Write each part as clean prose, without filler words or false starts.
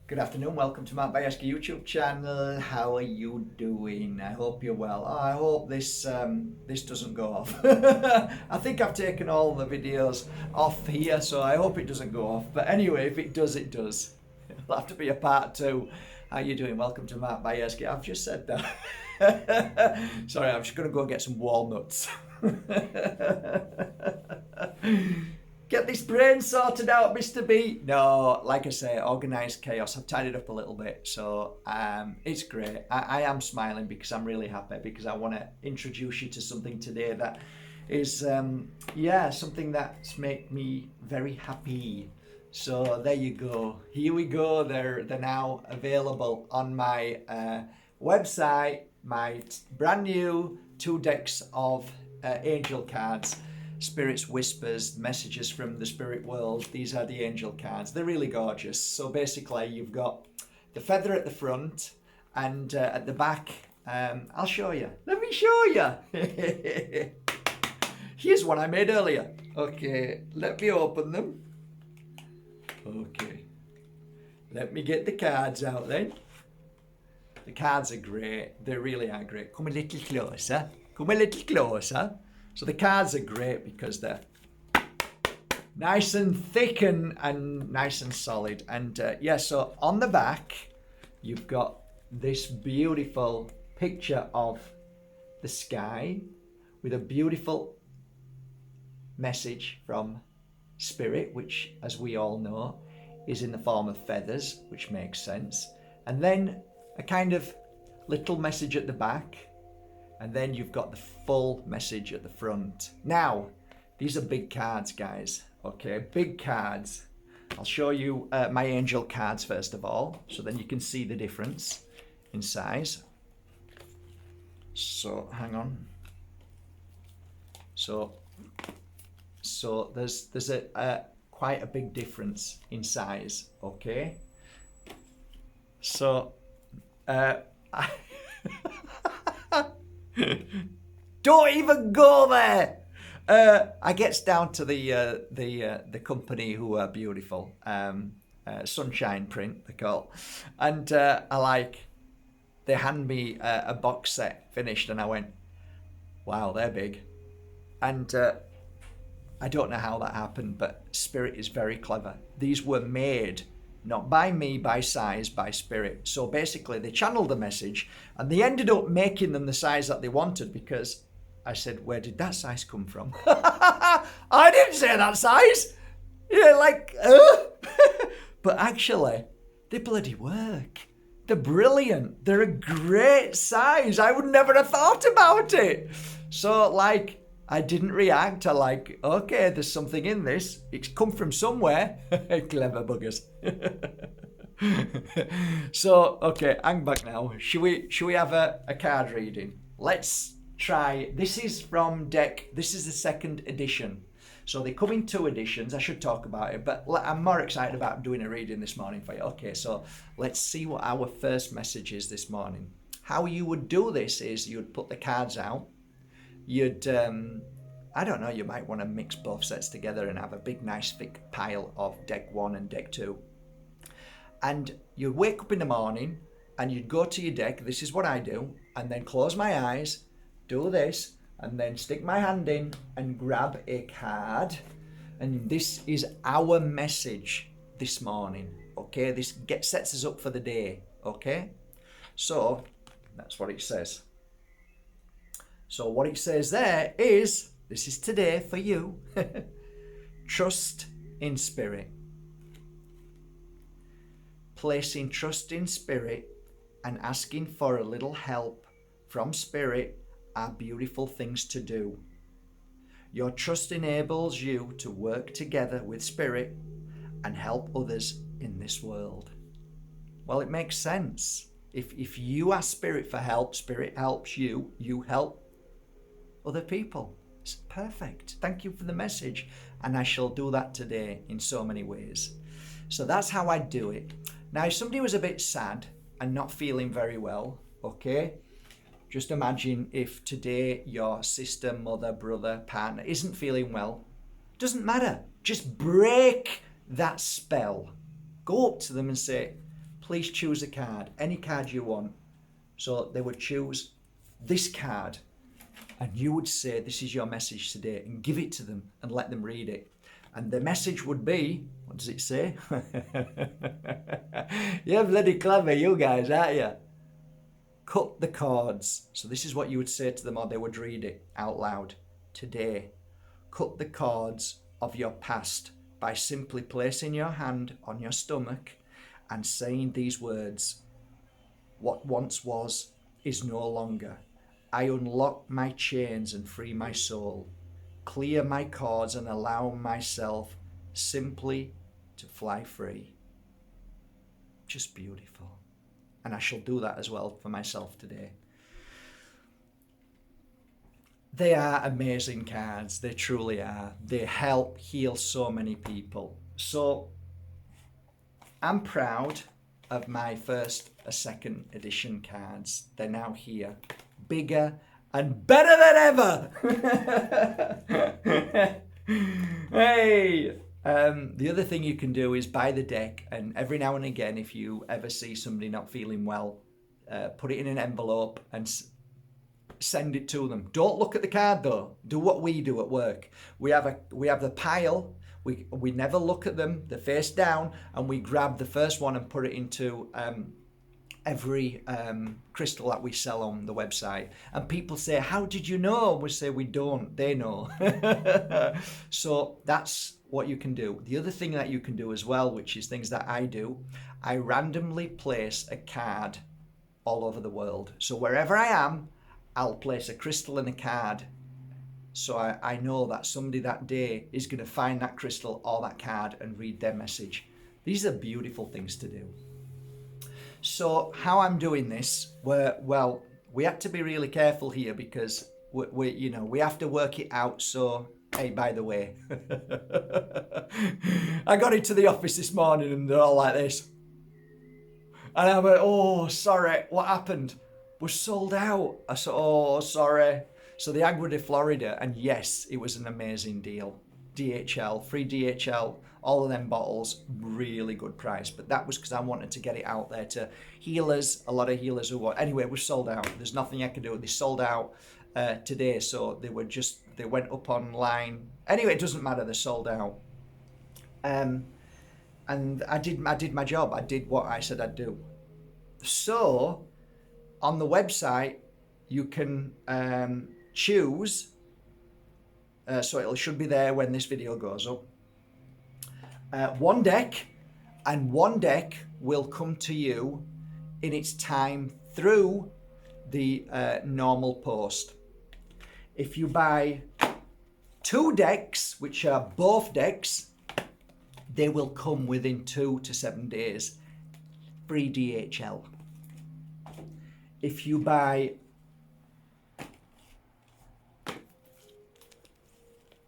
Good afternoon, welcome to my Bajerski YouTube channel. How are you doing? I hope you're well. I hope this doesn't go off. I think I've taken all the videos off here, so I hope it doesn't go off. But anyway, if it does, it does. It'll have to be a part two. How you doing? Welcome to Mark Bajerski. I've just said that. Sorry, I'm just going to go get some walnuts. Get this brain sorted out, Mr. B. No, like I say, organised chaos. I've tidied up a little bit, so it's great. I am smiling because I'm really happy, because I want to introduce you to something today that is, something that's made me very happy. So there you go. Here we go. They're now available on my website. My brand new 2 decks of angel cards. Spirits, whispers, messages from the spirit world. These are the angel cards. They're really gorgeous. So basically you've got the feather at the front, and at the back, I'll show you. Let me show you. Here's one I made earlier. Okay, let me open them. Okay, let me get the cards out then. The cards are great. They really are great. Come a little closer. Come a little closer. So the cards are great because they're nice and thick and nice and solid. And so on the back, you've got this beautiful picture of the sky with a beautiful message from Spirit, which, as we all know, is in the form of feathers, which makes sense. And then a kind of little message at the back. And then you've got the full message at the front. Now, these are big cards, guys. Okay, big cards. I'll show you my angel cards first of all, so then you can see the difference in size. So, hang on. So there's a quite a big difference in size. Okay. So, don't even go there. I gets down to the company who are beautiful, Sunshine Print they call, and they hand me a box set finished, and I went, wow, they're big, and I don't know how that happened, but Spirit is very clever. These were made not by me, by size, by Spirit. So basically they channeled the message and they ended up making them the size that they wanted, because I said, where did that size come from? I didn't say that size. But actually, they bloody work. They're brilliant. They're a great size. I would never have thought about it. So I didn't react. Okay, there's something in this. It's come from somewhere. Clever buggers. So, okay, hang back now. Should we have a card reading? Let's try. This is from deck. This is the 2nd edition. So they come in 2 editions. I should talk about it, but I'm more excited about doing a reading this morning for you. Okay, so let's see what our first message is this morning. How you would do this is you'd put the cards out. You'd, I don't know, you might want to mix both sets together and have a big, nice, thick pile of deck 1 and deck 2. And you'd wake up in the morning and you'd go to your deck. This is what I do. And then close my eyes, do this, and then stick my hand in and grab a card. And this is our message this morning. Okay, this sets us up for the day. Okay, so that's what it says. So what it says there is, this is today for you. Trust in Spirit. Placing trust in Spirit and asking for a little help from Spirit are beautiful things to do. Your trust enables you to work together with Spirit and help others in this world. Well, it makes sense. If you ask Spirit for help, Spirit helps you, you help other people. It's perfect. Thank you for the message, and I shall do that today in so many ways. So that's how I do it. Now, if somebody was a bit sad and not feeling very well, okay, just imagine if today your sister, mother, brother, partner isn't feeling well. Doesn't matter. Just break that spell. Go up to them and say, please choose a card, any card you want. So they would choose this card, and you would say, this is your message today, and give it to them and let them read it. And the message would be, what does it say? You're bloody clever, you guys, aren't you? Cut the cords. So this is what you would say to them, or they would read it out loud. Today, cut the cords of your past by simply placing your hand on your stomach and saying these words. What once was is no longer. I unlock my chains and free my soul. Clear my cords and allow myself simply to fly free. Just beautiful. And I shall do that as well for myself today. They are amazing cards. They truly are. They help heal so many people. So I'm proud of my first and second edition cards. They're now here. Bigger and better than ever. Hey! The other thing you can do is buy the deck, and every now and again, if you ever see somebody not feeling well, put it in an envelope and send it to them. Don't look at the card though. Do what we do at work. We have the pile. We never look at them. They're face down, and we grab the first one and put it into every crystal that we sell on the website. And people say, how did you know? We say, we don't, they know. So that's what you can do. The other thing that you can do as well, which is things that I do, I randomly place a card all over the world. So wherever I am, I'll place a crystal and a card. So I know that somebody that day is going to find that crystal or that card and read their message. These are beautiful things to do. So how I'm doing this, we have to be really careful here because we have to work it out. So, hey, by the way, I got into the office this morning and they're all like this. And I went, oh, sorry, what happened? We're sold out. I said, oh, sorry. So the Agua de Florida, and yes, it was an amazing deal. DHL, free DHL, all of them bottles, really good price. But that was because I wanted to get it out there to healers, a lot of healers who want. Anyway, we're sold out. There's nothing I can do. They sold out today, so they went up online. Anyway, it doesn't matter. They're sold out. And I did my job. I did what I said I'd do. So on the website, you can choose. So it should be there when this video goes up. One deck, and one deck will come to you in its time through the normal post. If you buy 2 decks, which are both decks, they will come within 2 to 7 days. Free DHL. If you buy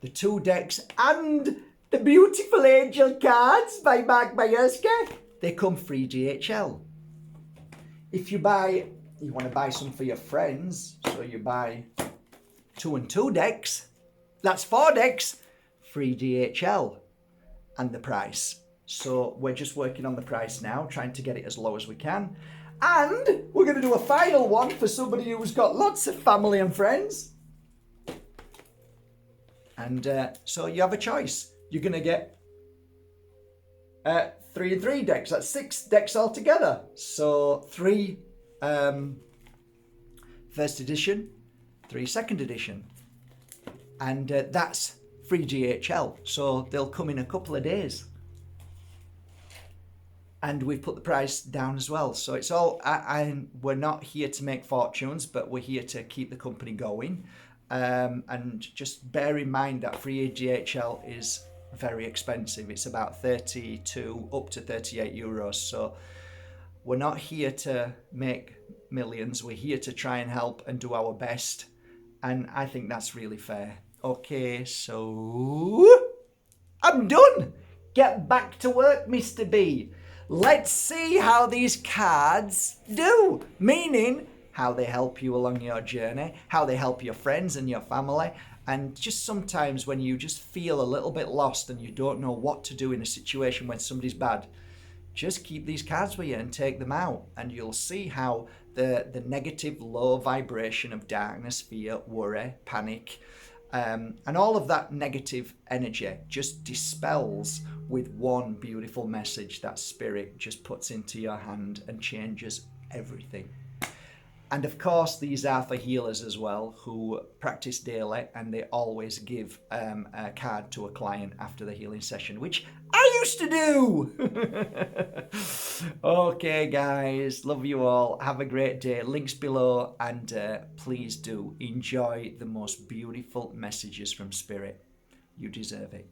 the 2 decks and the beautiful angel cards by Bajerski, they come free DHL. If you want to buy some for your friends, so you buy 2 and 2 decks, that's 4 decks, free DHL and the price. So we're just working on the price now, trying to get it as low as we can. And we're going to do a final one for somebody who's got lots of family and friends. And so you have a choice. You're going to get 3 and 3 decks. That's 6 decks altogether. So 3 first edition, 3 second edition. And that's free DHL. So they'll come in a couple of days. And we've put the price down as well. So it's all, we're not here to make fortunes, but we're here to keep the company going. And just bear in mind that free DHL is very expensive. It's about 32 up to 38 euros. So we're not here to make millions. We're here to try and help and do our best. And I think that's really fair. Okay, so I'm done. Get back to work, Mr. B. Let's see how these cards do. Meaning, how they help you along your journey, how they help your friends and your family. And just sometimes when you just feel a little bit lost and you don't know what to do in a situation when somebody's bad, just keep these cards with you and take them out, and you'll see how the negative low vibration of darkness, fear, worry, panic, and all of that negative energy just dispels with one beautiful message that spirit just puts into your hand and changes everything. And of course, these are for healers as well who practice daily, and they always give a card to a client after the healing session, which I used to do. Okay, guys, love you all. Have a great day. Links below, and please do enjoy the most beautiful messages from Spirit. You deserve it.